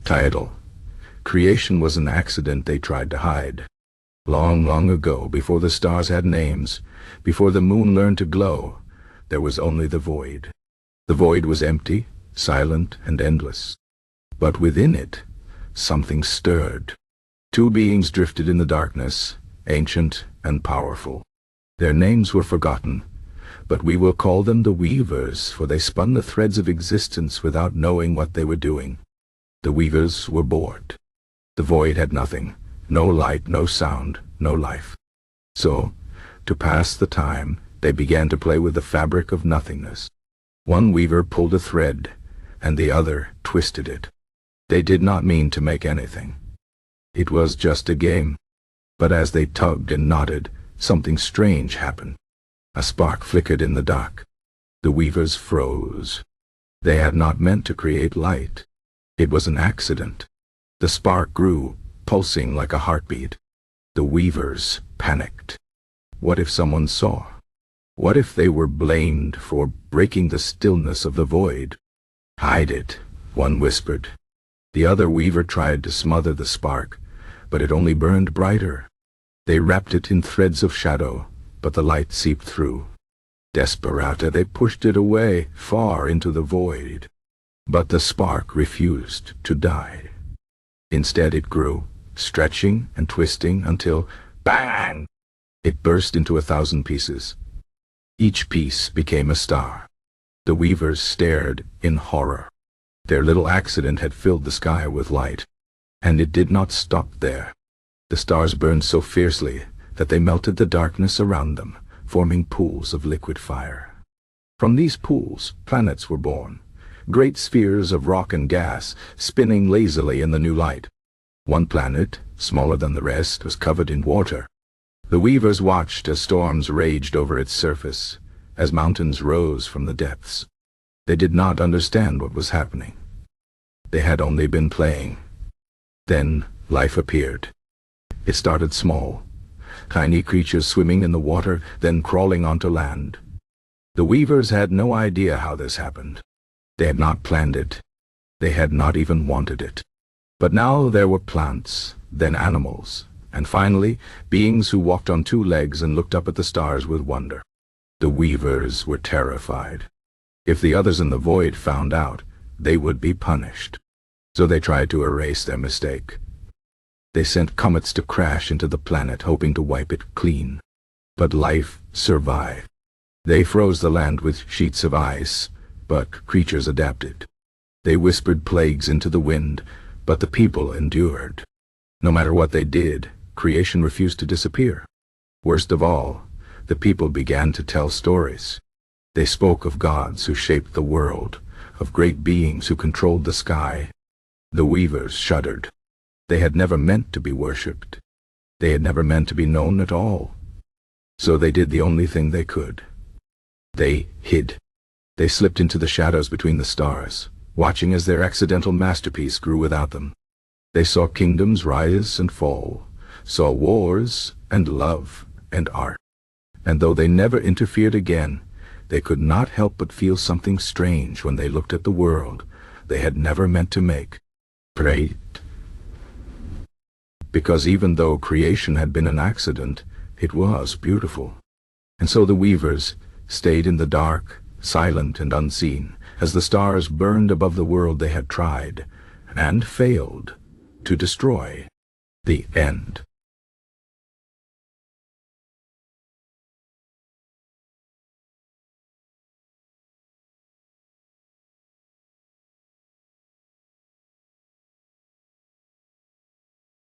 Title: Creation was an accident they tried to hide. Long, long ago, before the stars had names, before the moon learned to glow, there was only the void. The void was empty, silent, and endless. But within it, something stirred. Two beings drifted in the darkness, ancient and powerful. Their names were forgotten, but we will call them the Weavers, for they spun the threads of existence without knowing what they were doing. The Weavers were bored. The void had nothing, no light, no sound, no life. So, to pass the time, they began to play with the fabric of nothingness. One weaver pulled a thread, and the other twisted it. They did not mean to make anything. It was just a game. But as they tugged and knotted, something strange happened. A spark flickered in the dark. The weavers froze. They had not meant to create light. It was an accident. The spark grew, pulsing like a heartbeat. The weavers panicked. What if someone saw? What if they were blamed for breaking the stillness of the void? "Hide it," one whispered. The other weaver tried to smother the spark, but it only burned brighter. They wrapped it in threads of shadow, but the light seeped through. Desperata, they pushed it away, far into the void. But the spark refused to die. Instead it grew, stretching and twisting until, bang! It burst into 1,000 pieces. Each piece became a star. The weavers stared in horror. Their little accident had filled the sky with light. And it did not stop there. The stars burned so fiercely that they melted the darkness around them, forming pools of liquid fire. From these pools, planets were born, great spheres of rock and gas spinning lazily in the new light. One planet, smaller than the rest, was covered in water. The weavers watched as storms raged over its surface, as mountains rose from the depths. They did not understand what was happening. They had only been playing. Then life appeared. It started small, tiny creatures swimming in the water, then crawling onto land. The weavers had no idea how this happened. They had not planned it. They had not even wanted it. But now there were plants, then animals, and finally beings who walked on 2 legs and looked up at the stars with wonder. The weavers were terrified. If the others in the void found out, they would be punished. So they tried to erase their mistake. They sent comets to crash into the planet, hoping to wipe it clean. But life survived. They froze the land with sheets of ice, but creatures adapted. They whispered plagues into the wind, but the people endured. No matter what they did, creation refused to disappear. Worst of all, the people began to tell stories. They spoke of gods who shaped the world, of great beings who controlled the sky. The weavers shuddered. They had never meant to be worshipped. They had never meant to be known at all. So they did the only thing they could. They hid. They slipped into the shadows between the stars, watching as their accidental masterpiece grew without them. They saw kingdoms rise and fall, saw wars and love and art. And though they never interfered again, they could not help but feel something strange when they looked at the world they had never meant to make. Prayed. Because even though creation had been an accident, it was beautiful. And so the weavers stayed in the dark, silent and unseen, as the stars burned above the world they had tried, and failed, to destroy. The end.